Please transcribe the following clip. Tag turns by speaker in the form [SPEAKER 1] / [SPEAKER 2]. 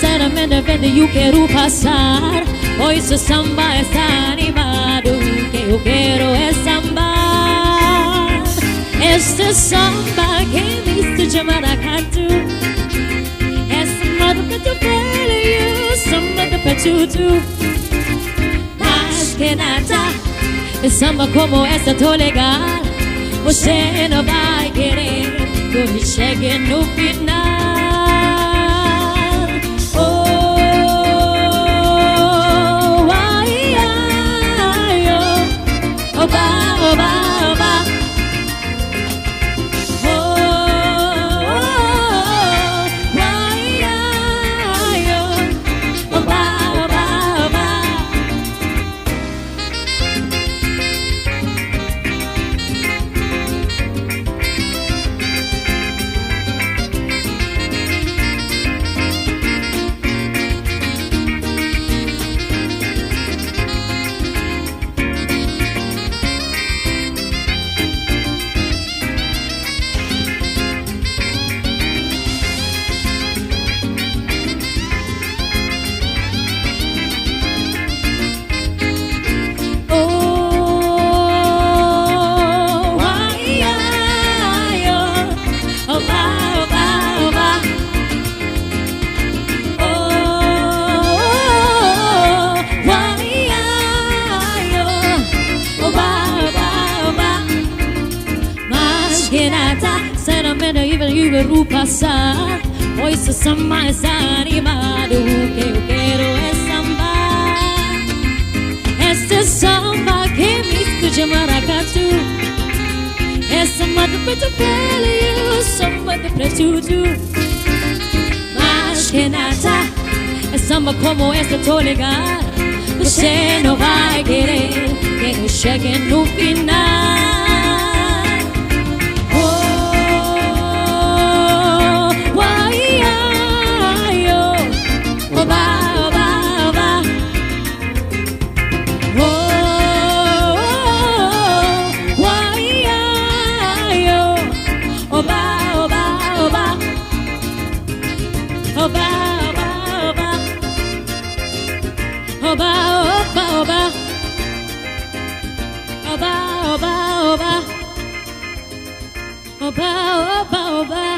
[SPEAKER 1] Seriamente eu quero passar. Pois o samba está animado, que eu quero é sambar. Este samba que me chama da canto. É samba do peito velho, samba do peito. Mas que nada, é samba como essa tô legal. Você não vai querer quando chegue no final. Seriamente eu vou passar. Pois o samba está animado, que eu quero é sambar. Este samba que me escuta maracatu. É samba do peito velho, samba do preto. Mas que nada, é samba como essa tô legal. Você não vai querer que eu chegue no final. Oba, oba, oba.